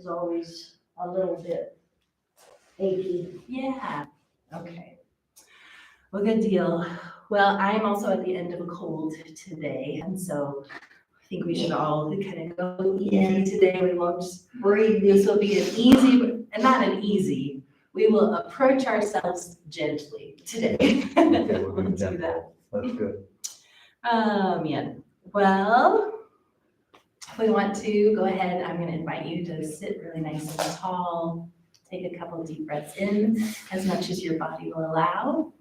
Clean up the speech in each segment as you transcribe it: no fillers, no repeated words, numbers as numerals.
always a little bit achy. Yeah, okay. Well, good deal. Well, I'm also at the end of a cold today, and so I think we should all kind of go easy today. We won't breathe. This will be an easy, and not an easy. We will approach ourselves gently today. Okay, we'll We'll do do that. gentle. That's good. Yeah. Well, if we want to go ahead, I'm going to invite you to sit really nice and tall. Take a couple deep breaths in, as much as your body will allow.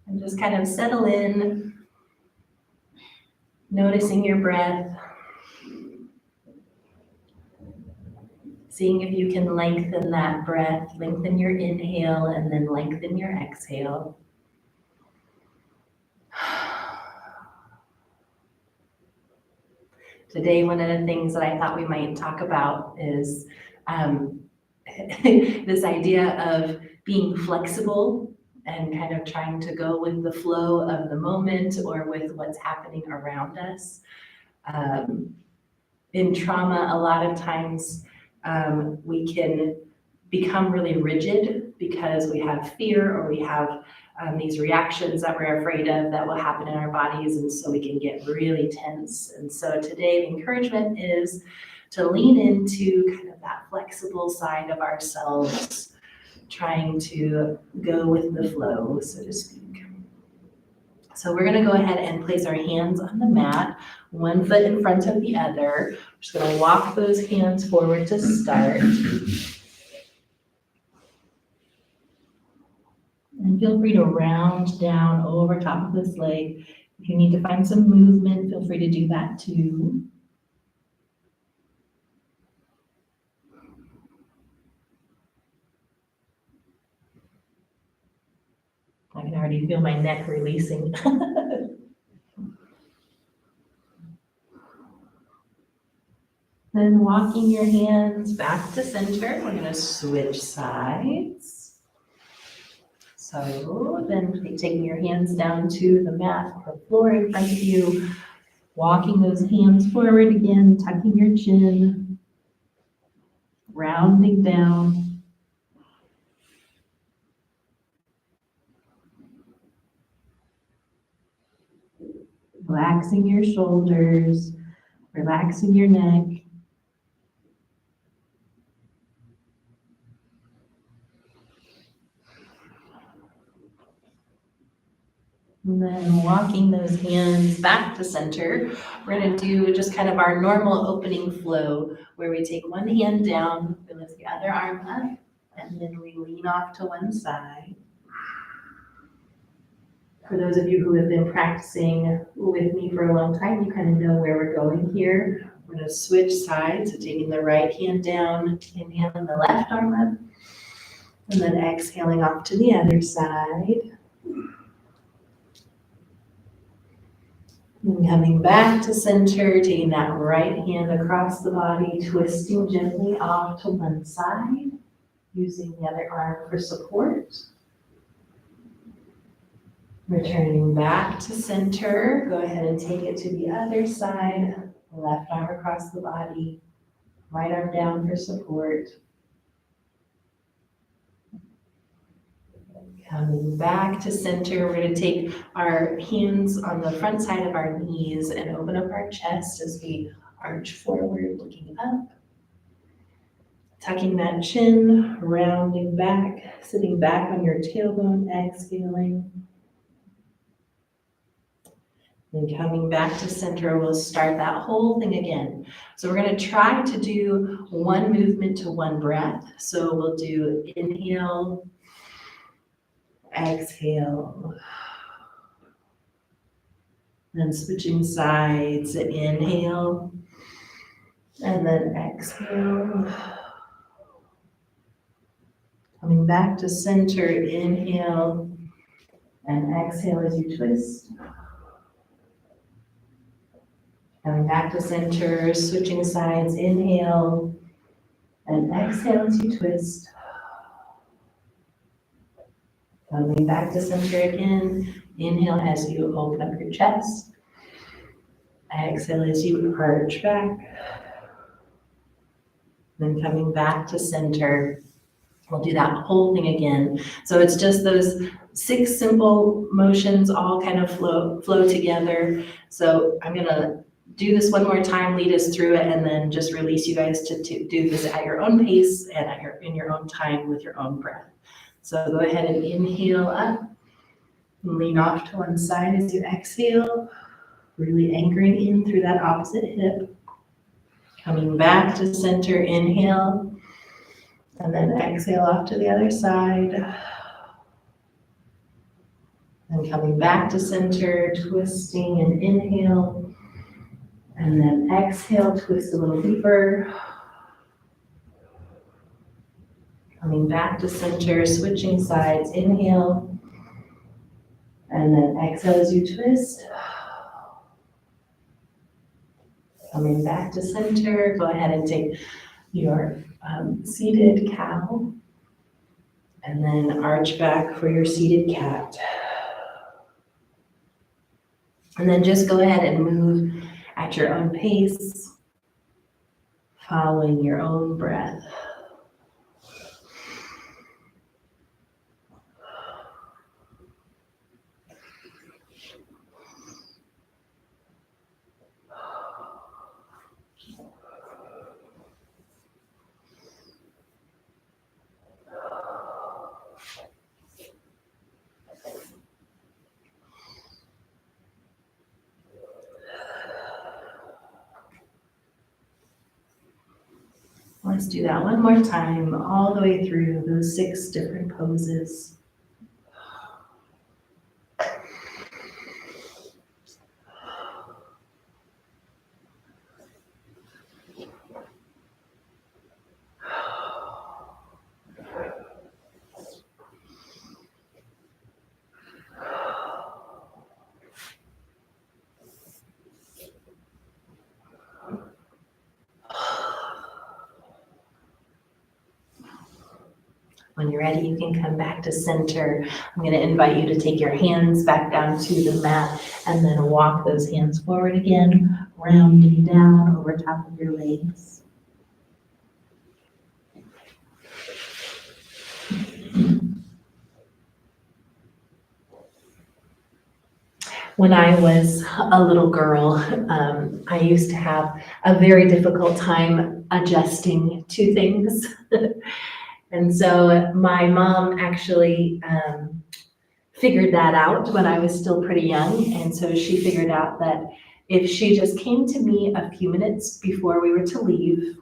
And just kind of settle in, noticing your breath. Seeing if you can lengthen that breath, lengthen your inhale, and then lengthen your exhale. Today, one of the things that I thought we might talk about is this idea of being flexible and kind of trying to go with the flow of the moment or with what's happening around us. In trauma, a lot of times we can become really rigid because we have fear or we have these reactions that we're afraid of that will happen in our bodies, and so we can get really tense. And so today the encouragement is to lean into kind of that flexible side of ourselves, trying to go with the flow, so to speak. So we're gonna go ahead and place our hands on the mat, one foot in front of the other. We're just gonna walk those hands forward to start. And feel free to round down over top of this leg. If you need to find some movement, feel free to do that too. I can already feel my neck releasing. Then walking your hands back to center, we're gonna switch sides. So then taking your hands down to the mat or floor in front of you, walking those hands forward again, tucking your chin, rounding down. Relaxing your shoulders, relaxing your neck. And then walking those hands back to center, we're gonna do just kind of our normal opening flow where we take one hand down, we lift the other arm up, and then we lean off to one side. For those of you who have been practicing with me for a long time, you kind of know where we're going here. We're gonna switch sides, so taking the right hand down, inhaling the left arm up, and then exhaling off to the other side. And coming back to center, taking that right hand across the body, twisting gently off to one side, using the other arm for support. Returning back to center, go ahead and take it to the other side, left arm across the body, right arm down for support. Coming back to center, we're going to take our hands on the front side of our knees and open up our chest as we arch forward, looking up. Tucking that chin, rounding back, sitting back on your tailbone, exhaling. And coming back to center, we'll start that whole thing again. So we're going to try to do one movement to one breath. So we'll do inhale, exhale, then switching sides, inhale, and then exhale. Coming back to center, inhale, and exhale as you twist. Coming back to center, switching sides, inhale, and exhale as you twist. Coming back to center again. Inhale as you open up your chest. Exhale as you arch back. Then coming back to center. We'll do that whole thing again. So it's just those 6 simple motions all kind of flow together. So I'm gonna do this one more time, lead us through it, and then just release you guys to do this at your own pace and in your own time with your own breath. So go ahead and inhale up, lean off to one side as you exhale, really anchoring in through that opposite hip. Coming back to center, inhale, and then exhale off to the other side. And coming back to center, twisting and inhale. And then exhale, twist a little deeper. Coming back to center, switching sides, inhale. And then exhale as you twist. Coming back to center, go ahead and take your seated cow. And then arch back for your seated cat. And then just go ahead and move at your own pace, following your own breath. Let's do that one more time, all the way through those 6 different poses. When you're ready, you can come back to center. I'm going to invite you to take your hands back down to the mat and then walk those hands forward again, rounding down over top of your legs. When I was a little girl, I used to have a very difficult time adjusting to things. And so my mom actually figured that out when I was still pretty young. And so she figured out that if she just came to me a few minutes before we were to leave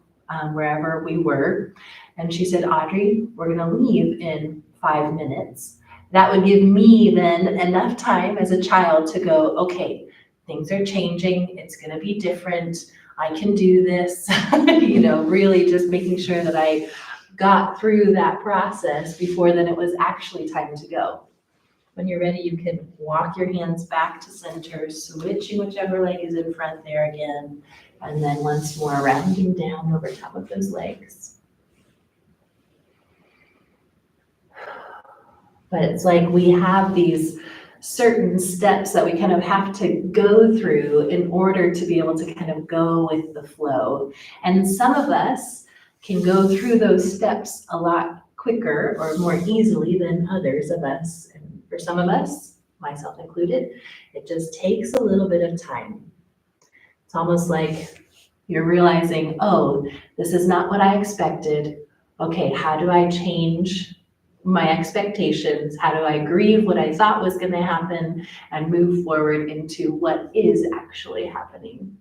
wherever we were, and she said, Audrey, we're gonna leave in 5 minutes. That would give me then enough time as a child to go, okay, things are changing, it's gonna be different, I can do this, really just making sure that I got through that process before then it was actually time to go. When you're ready, you can walk your hands back to center, switching whichever leg is in front there again, and then once more rounding down over top of those legs. But it's like we have these certain steps that we kind of have to go through in order to be able to kind of go with the flow. And some of us can go through those steps a lot quicker or more easily than others of us. And for some of us, myself included, it just takes a little bit of time. It's almost like you're realizing, oh, this is not what I expected. Okay, how do I change my expectations? How do I grieve what I thought was going to happen and move forward into what is actually happening?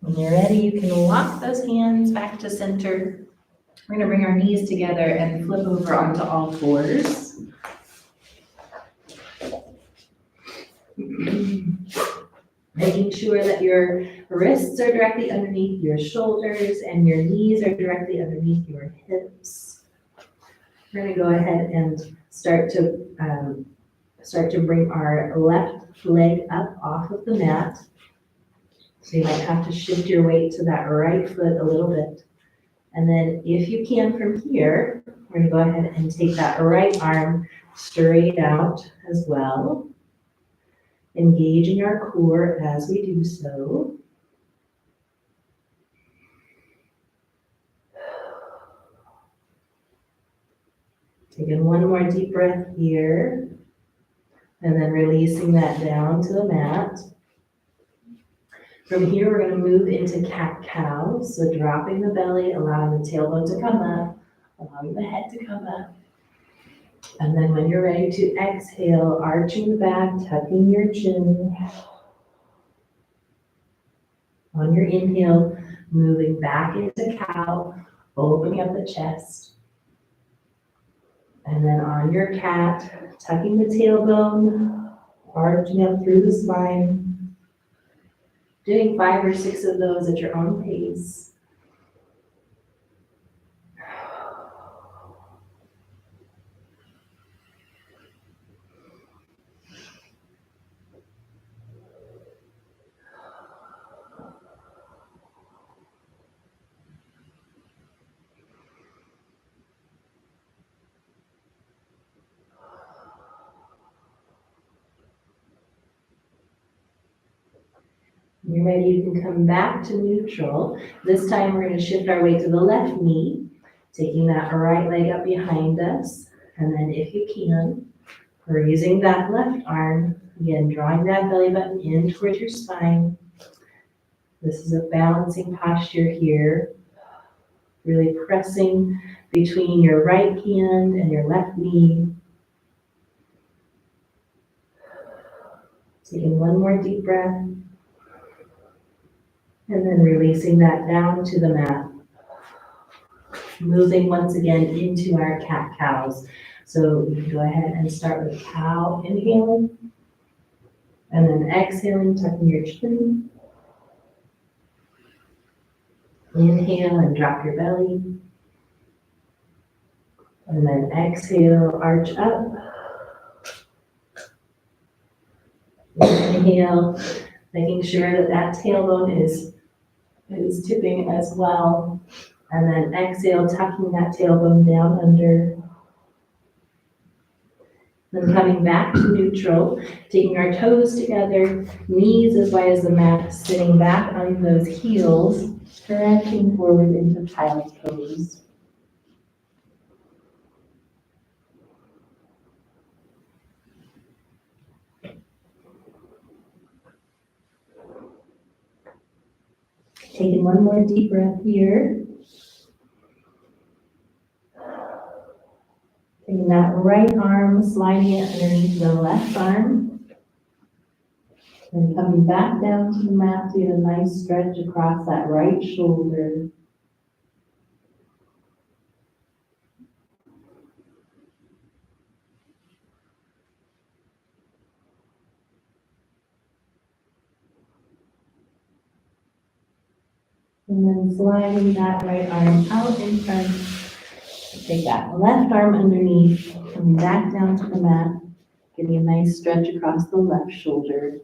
When you're ready, you can walk those hands back to center. We're going to bring our knees together and flip over onto all fours. Making sure that your wrists are directly underneath your shoulders and your knees are directly underneath your hips. We're going to go ahead and start to bring our left leg up off of the mat. So you might have to shift your weight to that right foot a little bit. And then if you can from here, we're gonna go ahead and take that right arm straight out as well. Engaging our core as we do so. Taking one more deep breath here, and then releasing that down to the mat. From here, we're gonna move into cat-cow, so dropping the belly, allowing the tailbone to come up, allowing the head to come up. And then when you're ready to exhale, arching the back, tucking your chin. On your inhale, moving back into cow, opening up the chest. And then on your cat, tucking the tailbone, arching up through the spine. Doing 5 or 6 of those at your own pace. When you're ready, you can come back to neutral. This time we're going to shift our weight to the left knee, taking that right leg up behind us. And then if you can, we're using that left arm, again, drawing that belly button in towards your spine. This is a balancing posture here. Really pressing between your right hand and your left knee. Taking one more deep breath. And then releasing that down to the mat. Moving once again into our cat-cows. So you can go ahead and start with cow, inhaling. And then exhaling, tucking your chin. Inhale and drop your belly. And then exhale, arch up. Inhale, making sure that that tailbone is tipping as well. And then exhale, tucking that tailbone down under. Then coming back to neutral, taking our toes together, knees as wide as the mat, sitting back on those heels, stretching forward into child's pose. Taking one more deep breath here. Taking that right arm, sliding it underneath the left arm. And coming back down to the mat to get a nice stretch across that right shoulder. And then sliding that right arm out in front. Take that left arm underneath, coming back down to the mat, getting a nice stretch across the left shoulder.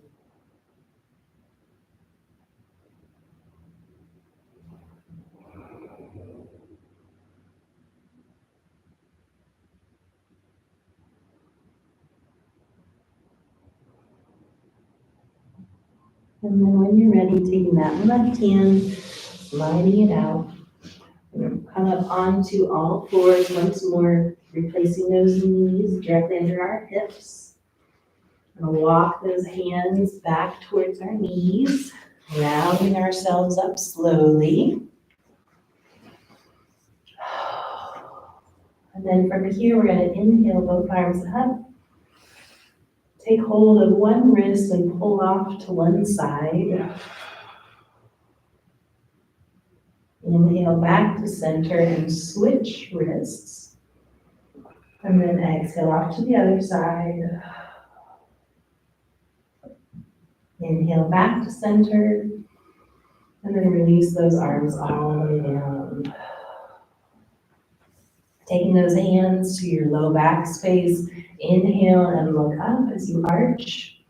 And then when you're ready, taking that left hand, sliding it out. Come up onto all fours once more, replacing those knees directly under our hips. And walk those hands back towards our knees, rounding ourselves up slowly. And then from here, we're going to inhale both arms up. Take hold of one wrist and pull off to one side. Inhale back to center and switch wrists. And then exhale off to the other side. Inhale back to center. And then release those arms all the way down. Taking those hands to your low back space. Inhale and look up as you arch.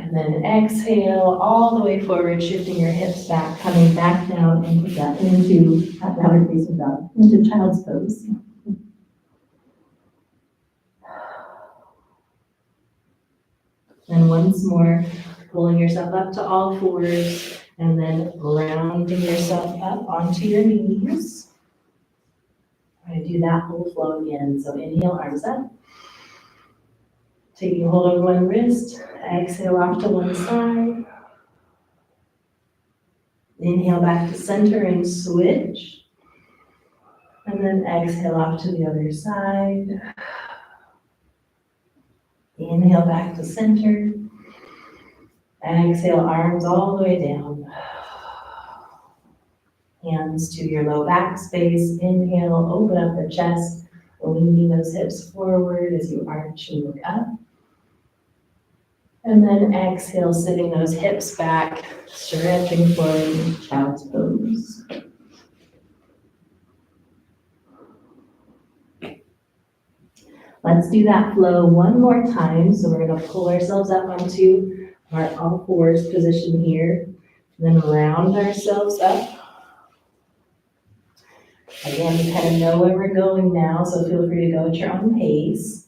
And then exhale all the way forward, shifting your hips back, coming back down into downward facing dog, into child's pose. And once more, pulling yourself up to all fours, and then rounding yourself up onto your knees. I'm going to do that whole flow again. So inhale, arms up. Taking hold of one wrist, exhale off to one side. Inhale back to center and switch. And then exhale off to the other side. Inhale back to center. Exhale, arms all the way down. Hands to your low back space. Inhale, open up the chest, leaning those hips forward as you arch and look up. And then exhale, sitting those hips back, stretching forward, child's pose. Let's do that flow one more time. So we're going to pull ourselves up onto our all fours position here, and then round ourselves up. Again, we kind of know where we're going now, so feel free to go at your own pace.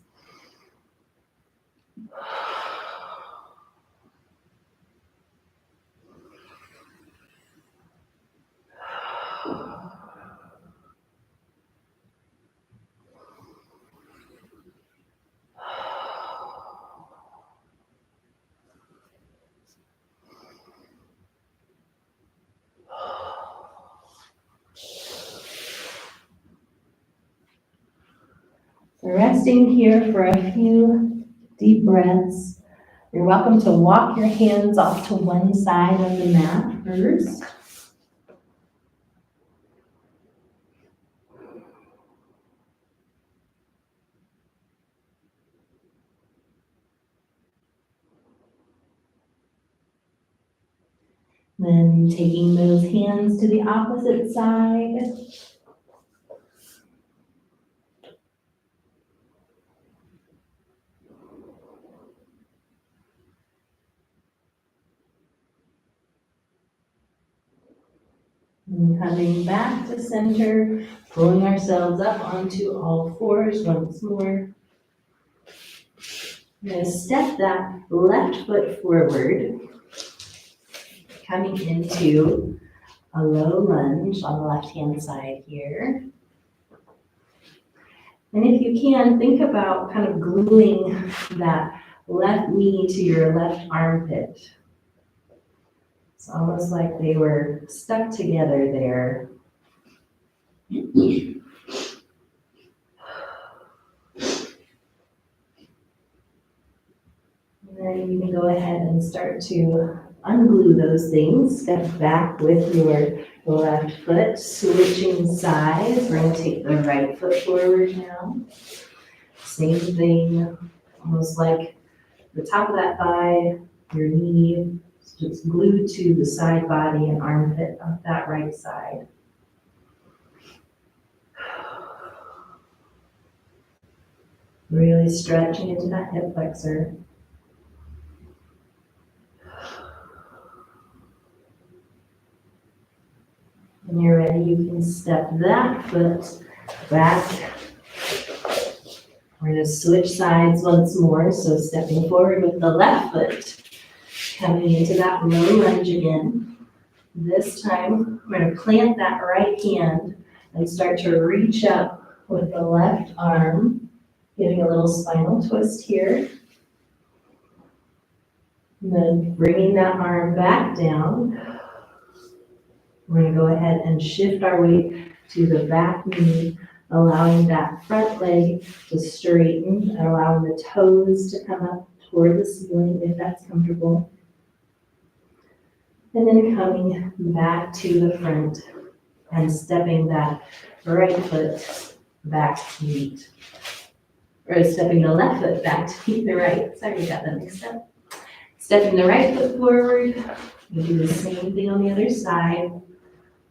Resting here for a few deep breaths. You're welcome to walk your hands off to one side of the mat first. Then taking those hands to the opposite side. And coming back to center, pulling ourselves up onto all fours once more. I'm going to step that left foot forward, coming into a low lunge on the left-hand side here. And if you can, think about kind of gluing that left knee to your left armpit. It's almost like they were stuck together there. And then you can go ahead and start to unglue those things. Step back with your left foot, switching sides. We're going to take the right foot forward now. Same thing, almost like the top of that thigh, your knee, just glued to the side body and armpit of that right side. Really stretching into that hip flexor. When you're ready, you can step that foot back. We're going to switch sides once more. So stepping forward with the left foot, coming into that low lunge again. This time, we're going to plant that right hand and start to reach up with the left arm, giving a little spinal twist here. And then bringing that arm back down. We're going to go ahead and shift our weight to the back knee, allowing that front leg to straighten, and allowing the toes to come up toward the ceiling if that's comfortable. And then coming back to the front and stepping that right foot back to meet. Or stepping the left foot back to meet the right. Sorry, we got that mixed up. Stepping the right foot forward. We do the same thing on the other side.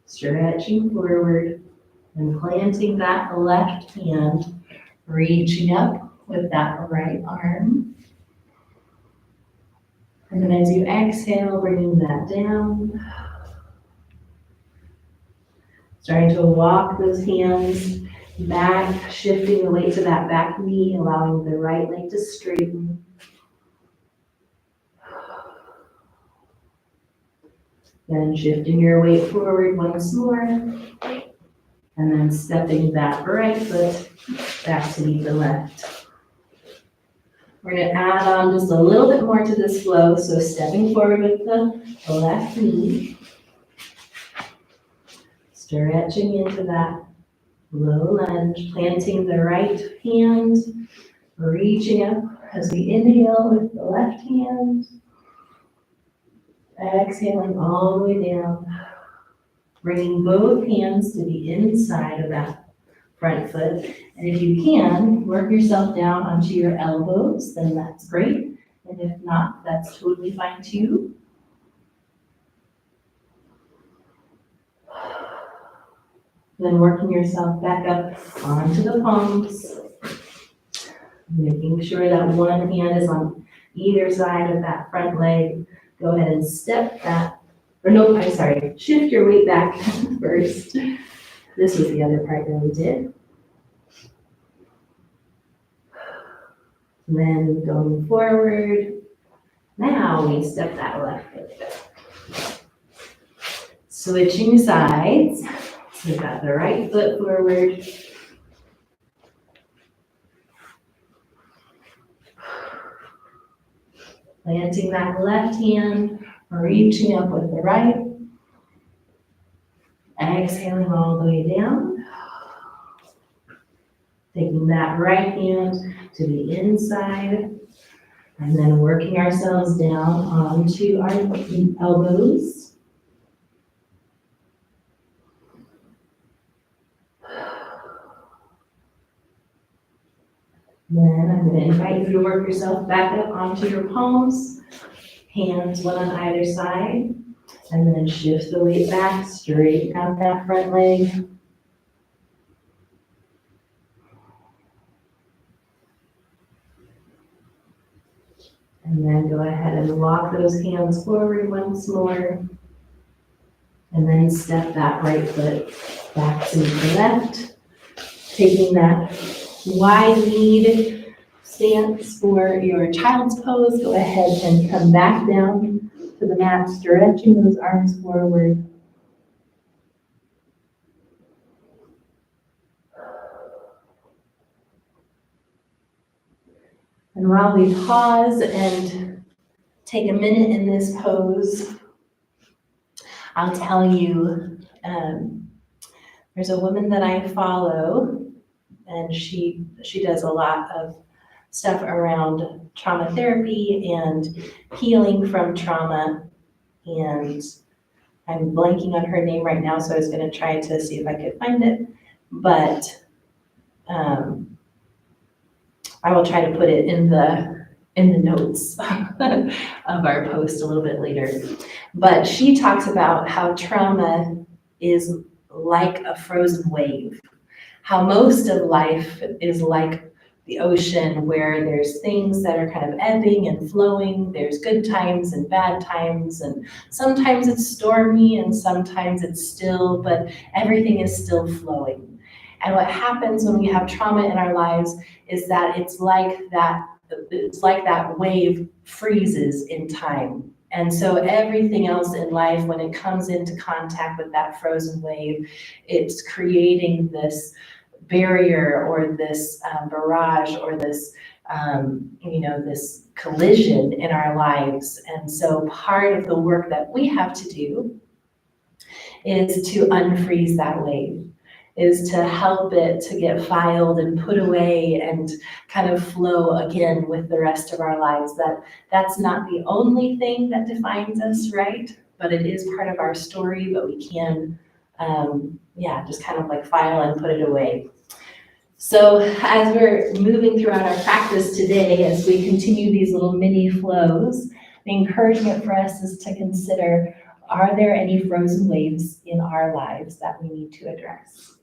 Stretching forward and planting that left hand, reaching up with that right arm. And then as you exhale, bringing that down. Starting to walk those hands back, shifting the weight to that back knee, allowing the right leg to straighten. Then shifting your weight forward once more, and then stepping that right foot back to meet the left. We're gonna add on just a little bit more to this flow, so stepping forward with the left knee, stretching into that low lunge, planting the right hand, reaching up as we inhale with the left hand, exhaling all the way down, bringing both hands to the inside of that front foot. And if you can, work yourself down onto your elbows, then that's great. And if not, that's totally fine too. Then working yourself back up onto the palms, making sure that one hand is on either side of that front leg. Go ahead and step that, or no, I'm sorry, shift your weight back first. This was the other part that we did. And then going forward, now we step that left foot back. Switching sides, so we've got the right foot forward. Planting that left hand, reaching up with the right. Exhaling all the way down. Taking that right hand to the inside, and then working ourselves down onto our elbows. Then I'm going to invite you to work yourself back up onto your palms, hands one on either side, and then shift the weight back, straighten out that front leg. And then go ahead and walk those hands forward once more. And then step that right foot back to the left, taking that wide-kneed stance for your child's pose. Go ahead and come back down to the mat, stretching those arms forward. And while we pause and take a minute in this pose, I'll tell you, there's a woman that I follow, and she does a lot of stuff around trauma therapy and healing from trauma. And I'm blanking on her name right now, so I was going to try to see if I could find it. But I will try to put it in the notes of our post a little bit later. But she talks about how trauma is like a frozen wave, how most of life is like the ocean, where there's things that are kind of ebbing and flowing. There's good times and bad times, and sometimes it's stormy and sometimes it's still, but everything is still flowing. And what happens when we have trauma in our lives is that it's like that wave freezes in time. And so everything else in life, when it comes into contact with that frozen wave, it's creating this barrier or this barrage or this, this collision in our lives. And so part of the work that we have to do is to unfreeze that wave, is to help it to get filed and put away and kind of flow again with the rest of our lives. That's not the only thing that defines us, right? But it is part of our story, but we can, just kind of like file and put it away. So as we're moving throughout our practice today, as we continue these little mini flows, the encouragement for us is to consider, are there any frozen waves in our lives that we need to address?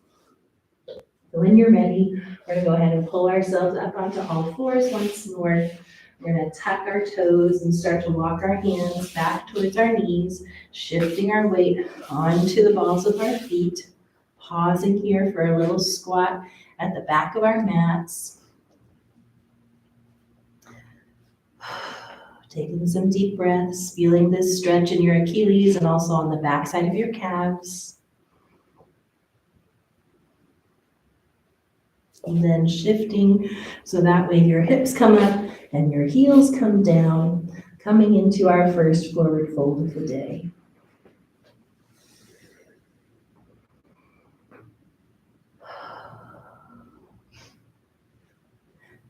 So when you're ready, we're going to go ahead and pull ourselves up onto all fours once more. We're gonna tuck our toes and start to walk our hands back towards our knees, shifting our weight onto the balls of our feet, pausing here for a little squat at the back of our mats. Taking some deep breaths, feeling this stretch in your Achilles and also on the back side of your calves. And then shifting so that way your hips come up and your heels come down, coming into our first forward fold of the day.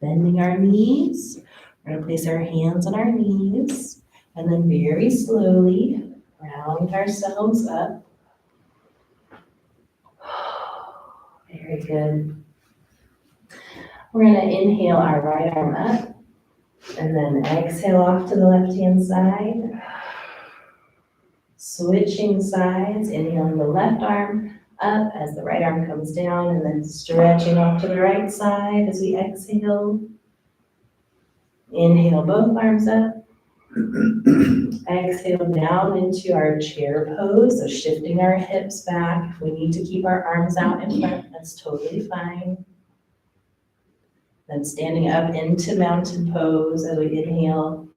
Bending our knees, we're going to place our hands on our knees and then very slowly round ourselves up. Very good. We're going to inhale our right arm up and then exhale off to the left-hand side. Switching sides, inhaling the left arm up as the right arm comes down and then stretching off to the right side as we exhale. Inhale both arms up. Exhale down into our chair pose, so shifting our hips back. If we need to keep our arms out in front, that's totally fine. Then standing up into mountain pose as we inhale.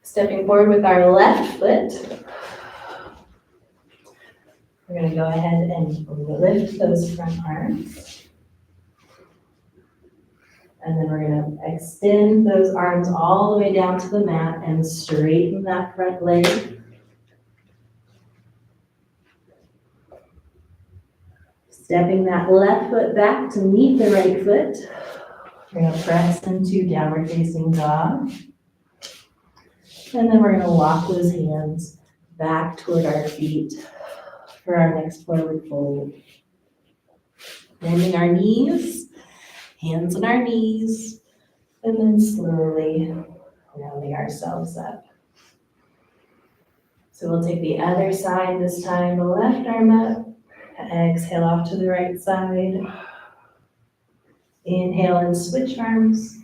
Stepping forward with our left foot. We're going to go ahead and lift those front arms. And then we're going to extend those arms all the way down to the mat and straighten that front leg. Stepping that left foot back to meet the right foot. We're going to press into downward facing dog. And then we're going to walk those hands back toward our feet for our next forward fold. Bending our knees, hands on our knees, and then slowly rounding ourselves up. So we'll take the other side this time, the left arm up, exhale off to the right side. Inhale and switch arms.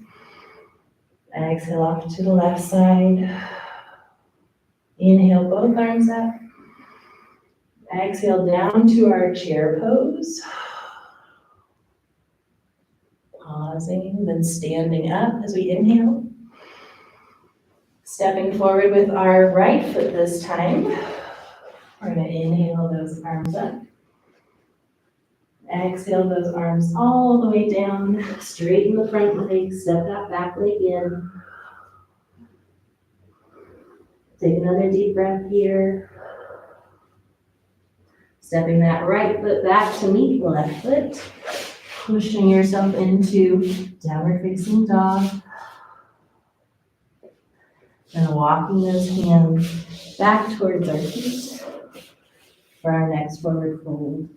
Exhale off to the left side. Inhale both arms up. Exhale down to our chair pose. Pausing, then standing up as we inhale. Stepping forward with our right foot this time. We're going to inhale those arms up. Exhale those arms all the way down. Straighten the front leg, step that back leg in. Take another deep breath here. Stepping that right foot back to meet the left foot. Pushing yourself into downward facing dog. And walking those hands back towards our feet for our next forward fold.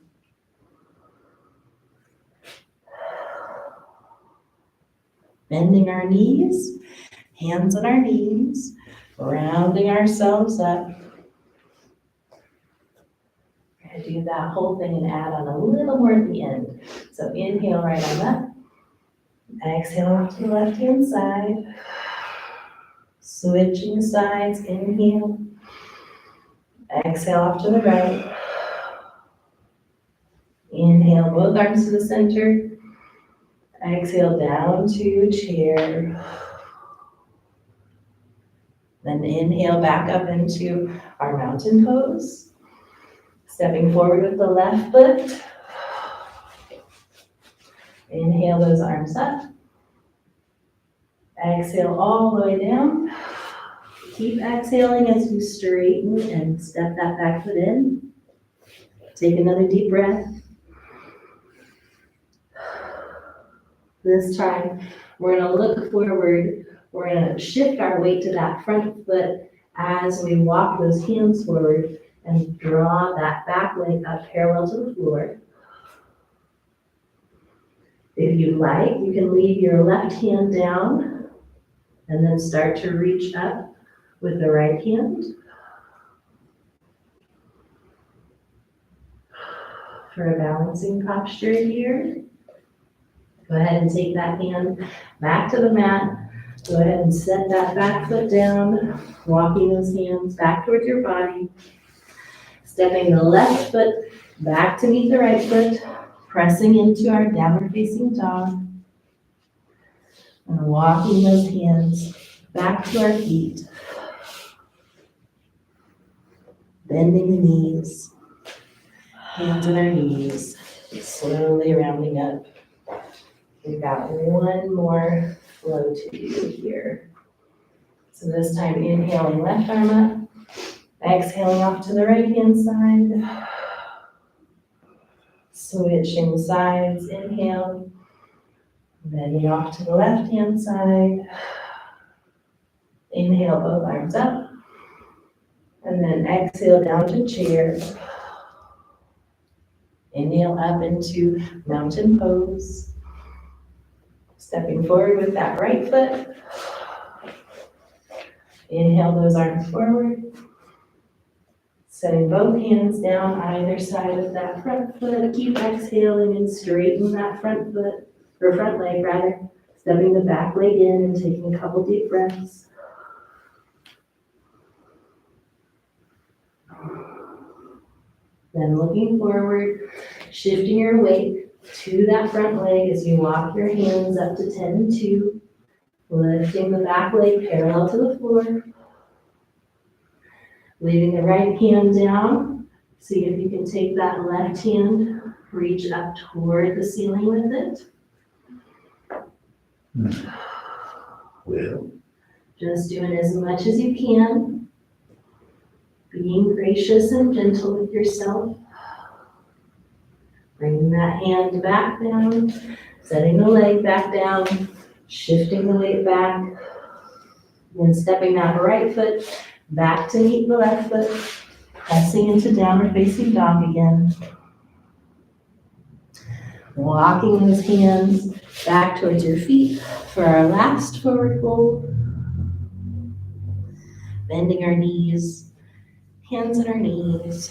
Bending our knees, hands on our knees, rounding ourselves up. We're going to do that whole thing and add on a little more at the end. So inhale right arm up. Exhale off to the left-hand side. Switching sides, inhale. Exhale off to the right. Inhale both arms to the center. Exhale down to chair. Then inhale back up into our mountain pose. Stepping forward with the left foot. Inhale those arms up. Exhale all the way down. Keep exhaling as you straighten and step that back foot in. Take another deep breath. This time, we're going to look forward. We're going to shift our weight to that front foot as we walk those hands forward and draw that back leg up parallel to the floor. If you'd like, you can leave your left hand down and then start to reach up with the right hand. For a balancing posture here. Go ahead and take that hand back to the mat. Go ahead and set that back foot down, walking those hands back towards your body. Stepping the left foot back to meet the right foot, pressing into our downward facing dog. And walking those hands back to our feet. Bending the knees, hands on our knees, slowly rounding up. We've got one more flow to do here. So this time inhaling left arm up, exhaling off to the right hand side. Switching sides, inhale, bending off to the left hand side. Inhale, both arms up. And then exhale down to chair. Inhale up into mountain pose. Stepping forward with that right foot. Inhale those arms forward. Setting both hands down either side of that front foot. Keep exhaling and straighten that front foot, or front leg rather. Stepping the back leg in and taking a couple deep breaths. Then looking forward, shifting your weight to that front leg as you walk your hands up to 10 and 2, lifting the back leg parallel to the floor. Leaving the right hand down, see if you can take that left hand, reach up toward the ceiling with it. Well, Just doing as much as you can. Being gracious and gentle with yourself. Bringing that hand back down, setting the leg back down, shifting the weight back, then stepping that right foot back to meet the left foot, pressing into downward facing dog again. Walking those hands back towards your feet for our last forward fold. Bending our knees. Hands on our knees,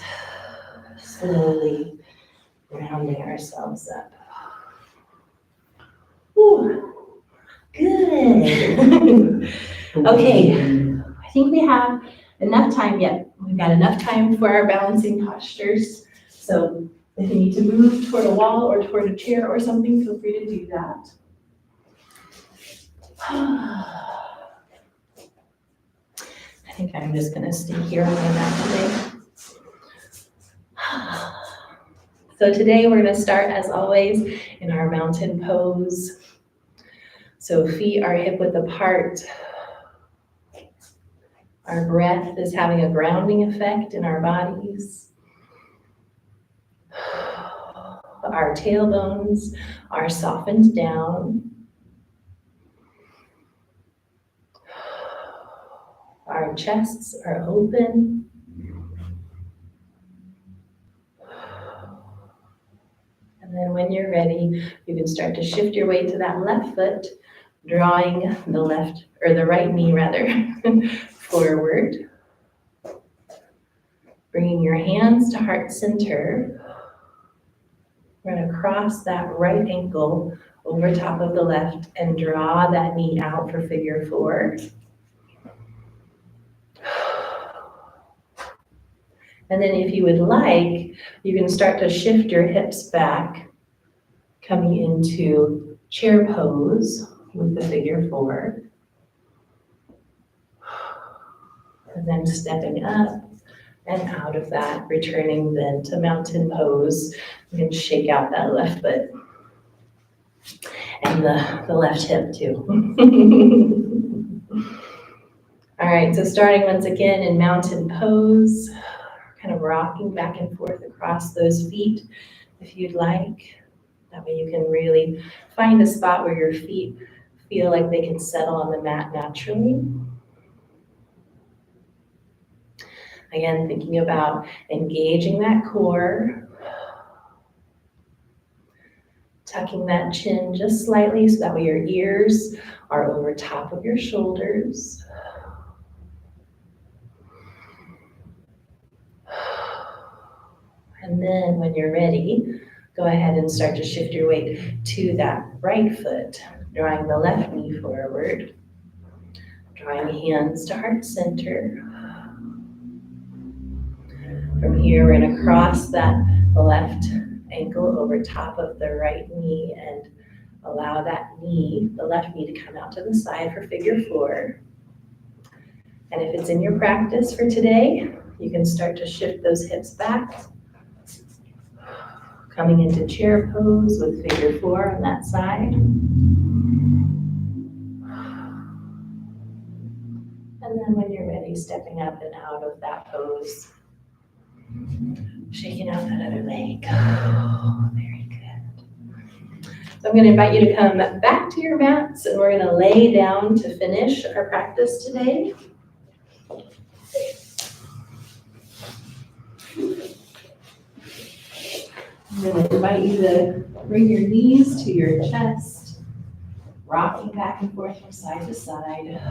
slowly rounding ourselves up. Ooh, good. Okay, I think we have enough time yet. We've got enough time for our balancing postures. So if you need to move toward a wall or toward a chair or something, feel free to do that. I think I'm just gonna stay here on my mat today. So today we're gonna start, as always, in our mountain pose. So feet are hip width apart. Our breath is having a grounding effect in our bodies. Our tailbones are softened down. Our chests are open. And then when you're ready, you can start to shift your weight to that left foot, drawing the left, or the right knee rather, forward. Bringing your hands to heart center. We're going to cross that right ankle over top of the left and draw that knee out for figure 4. And then if you would like, you can start to shift your hips back, coming into chair pose with the figure 4. And then stepping up and out of that, returning then to mountain pose. You can shake out that left foot and the left hip too. All right, so starting once again in mountain pose, kind of rocking back and forth across those feet if you'd like. That way you can really find a spot where your feet feel like they can settle on the mat naturally. Again, thinking about engaging that core, tucking that chin just slightly so that way your ears are over top of your shoulders. And then when you're ready, go ahead and start to shift your weight to that right foot, drawing the left knee forward. Drawing hands to heart center. From here, we're gonna cross that left ankle over top of the right knee and allow that knee, the left knee, to come out to the side for figure 4. And if it's in your practice for today, you can start to shift those hips back. Coming into chair pose with figure 4 on that side. And then when you're ready, stepping up and out of that pose. Shaking out that other leg. Oh, very good. So I'm going to invite you to come back to your mats and we're going to lay down to finish our practice today. I'm going to invite you to bring your knees to your chest, rocking back and forth from side to side.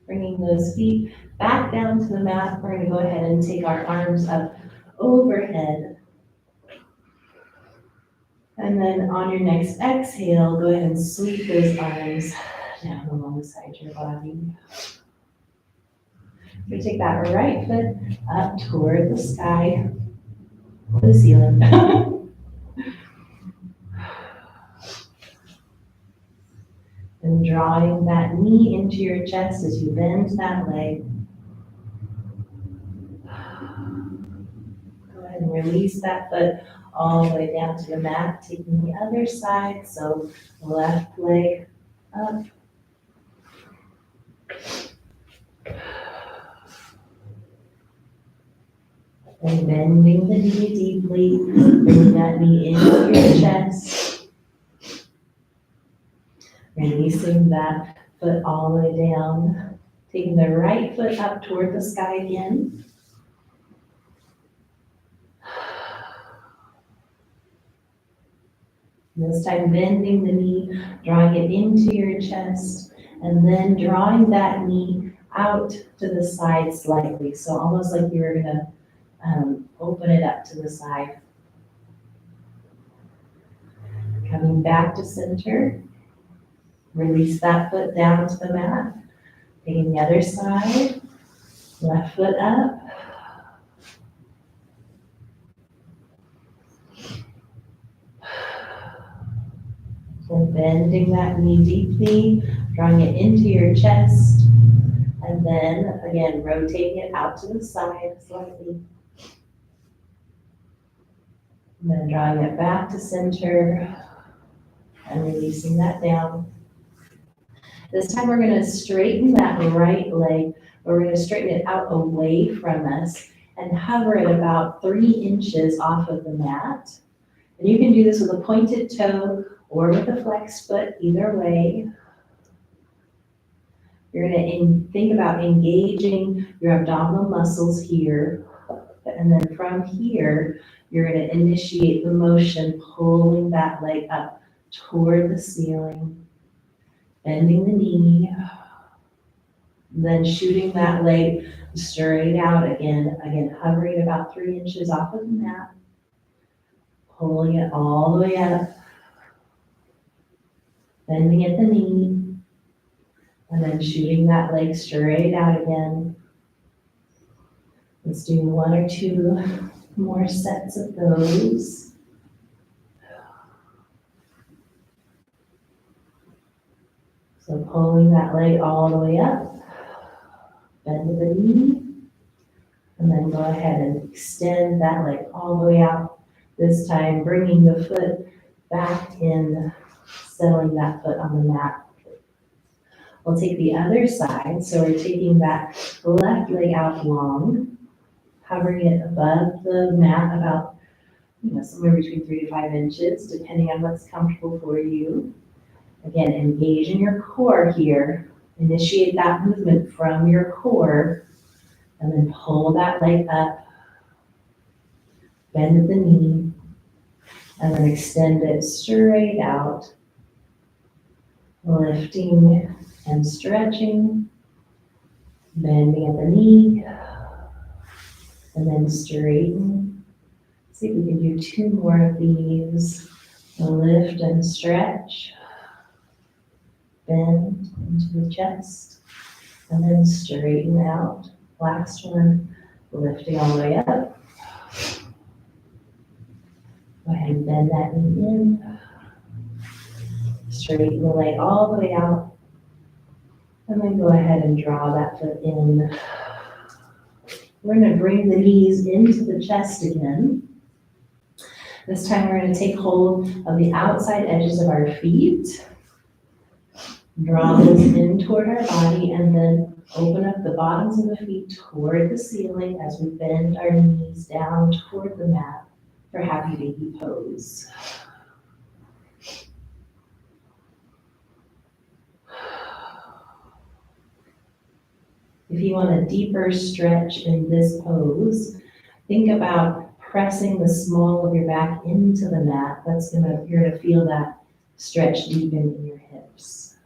Bringing those feet back down to the mat, we're going to go ahead and take our arms up overhead. And then on your next exhale, go ahead and sweep those arms down alongside your body. We take that right foot up toward the sky, or the ceiling. And drawing that knee into your chest as you bend that leg. Go ahead and release that foot all the way down to the mat, taking the other side. So left leg up. And bending the knee deeply, bringing that knee into your chest. Releasing that foot all the way down, taking the right foot up toward the sky again. This time bending the knee, drawing it into your chest, and then drawing that knee out to the side slightly. So almost like you're gonna open it up to the side. Coming back to center. Release that foot down to the mat. Taking the other side, left foot up. And bending that knee deeply, drawing it into your chest. And then again, rotating it out to the side slightly. And then drawing it back to center and releasing that down. This time we're going to straighten that right leg, or we're going to straighten it out away from us and hover it about 3 inches off of the mat. And you can do this with a pointed toe or with a flex foot, either way. You're going to think about engaging your abdominal muscles here. And then from here, you're going to initiate the motion, pulling that leg up toward the ceiling. Bending the knee, then shooting that leg straight out again hovering about 3 inches off of the mat, pulling it all the way up, bending at the knee, and then shooting that leg straight out again. Let's do 1 or 2 more sets of those. So pulling that leg all the way up, bend the knee, and then go ahead and extend that leg all the way out. This time bringing the foot back in, settling that foot on the mat. We'll take the other side, so we're taking that left leg out long, hovering it above the mat about, somewhere between 3 to 5 inches, depending on what's comfortable for you. Again, engage in your core here. Initiate that movement from your core, and then pull that leg up, bend at the knee, and then extend it straight out, lifting and stretching, bending at the knee, and then straighten. See if we can do 2 more of these. Lift and stretch. Bend into the chest, and then straighten out. Last one, lifting all the way up. Go ahead and bend that knee in. Straighten the leg all the way out. And then go ahead and draw that foot in. We're going to bring the knees into the chest again. This time we're going to take hold of the outside edges of our feet. Draw those in toward our body and then open up the bottoms of the feet toward the ceiling as we bend our knees down toward the mat for happy baby pose. If you want a deeper stretch in this pose, think about pressing the small of your back into the mat. You're gonna feel that stretch deepen in your hips.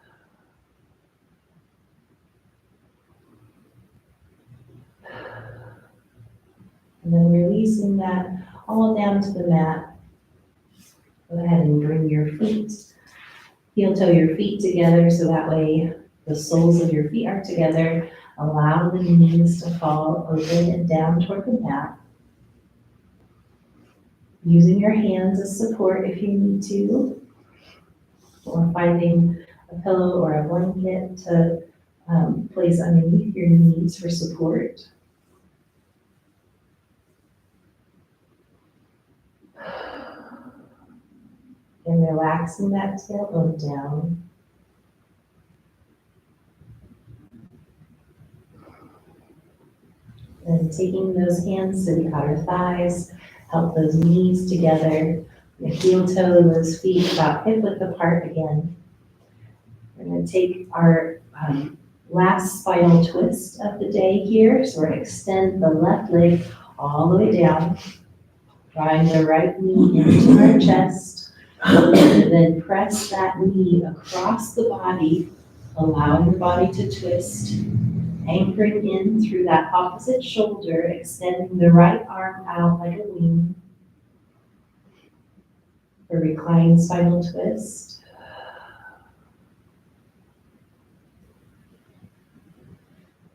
And then releasing that all down to the mat. Go ahead and bring your feet, heel toe your feet together so that way the soles of your feet are together. Allow the knees to fall open and down toward the mat. Using your hands as support if you need to, or finding a pillow or a blanket to place underneath your knees for support. And relaxing that tailbone down. And taking those hands to the outer thighs, help those knees together, the heel toe, those feet about hip width apart again. We're going to take our last spinal twist of the day here. So we're going to extend the left leg all the way down, drawing the right knee into our chest, and then press that knee across the body, allowing your body to twist. Anchoring in through that opposite shoulder, extending the right arm out like a wing for reclined spinal twist.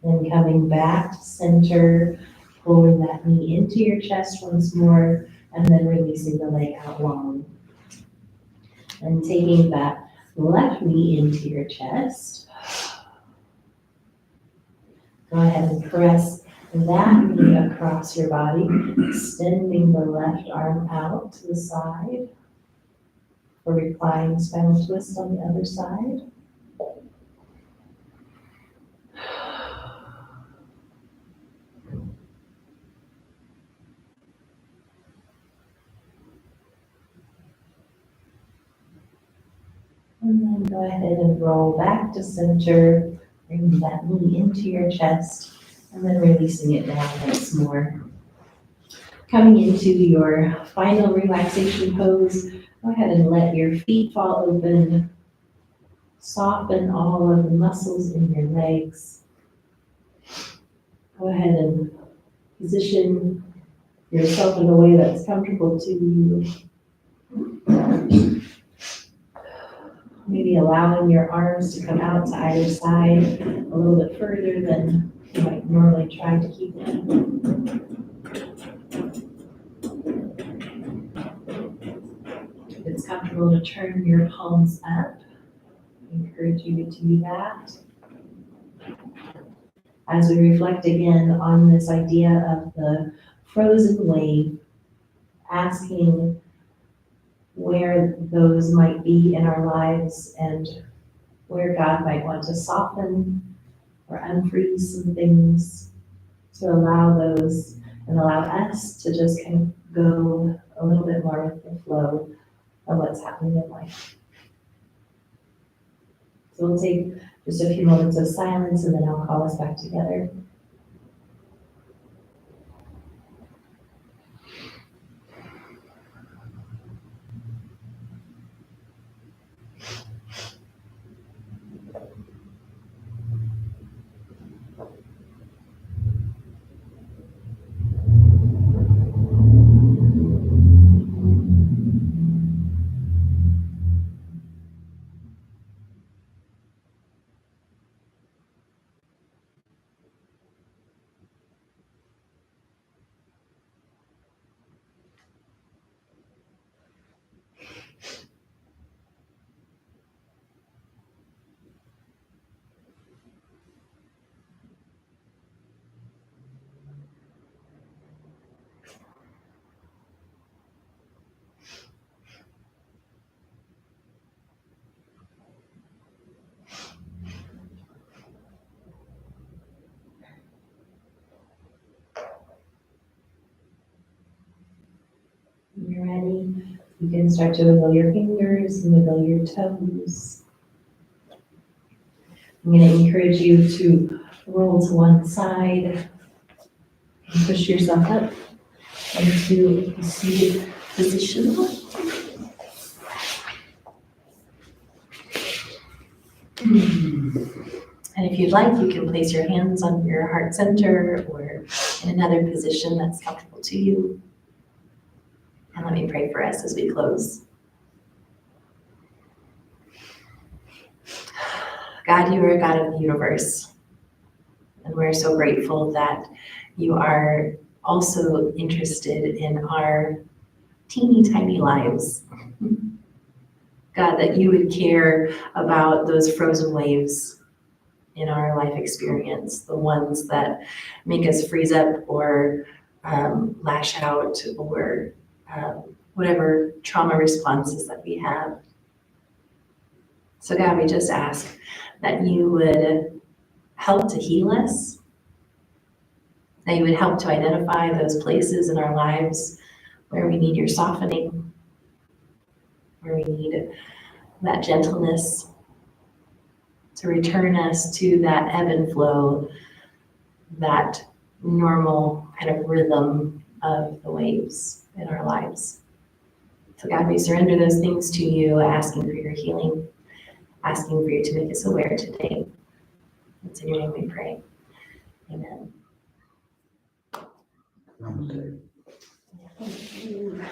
Then coming back to center, pulling that knee into your chest once more, and then releasing the leg out long. And taking that left knee into your chest. Go ahead and press that knee across your body, extending the left arm out to the side for reclined spinal twist on the other side. And then go ahead and roll back to center. Bring that knee into your chest and then releasing it down once more. Coming into your final relaxation pose, go ahead and let your feet fall open. Soften all of the muscles in your legs. Go ahead and position yourself in a way that's comfortable to you. Maybe allowing your arms to come out to either side a little bit further than you might normally try to keep them. If it's comfortable to turn your palms up, I encourage you to do that. As we reflect again on this idea of the frozen wave, asking where those might be in our lives and where God might want to soften or unfreeze some things, to allow those and allow us to just kind of go a little bit more with the flow of what's happening in life. So we'll take just a few moments of silence and then I'll call us back together. can start to wiggle your fingers and wiggle your toes. I'm going to encourage you to roll to one side and push yourself up into a seated position. And if you'd like, you can place your hands on your heart center or in another position that's comfortable to you. And let me pray for us as we close. God, you are a God of the universe. And we're so grateful that you are also interested in our teeny tiny lives. God, that you would care about those frozen waves in our life experience, the ones that make us freeze up or lash out or whatever trauma responses that we have. So God, we just ask that you would help to heal us, that you would help to identify those places in our lives where we need your softening, where we need that gentleness to return us to that ebb and flow, that normal kind of rhythm of the waves in our lives. So God, we surrender those things to you, asking for your healing, asking for you to make us aware today. It's in your name we pray. Amen. Namaste. Thank you.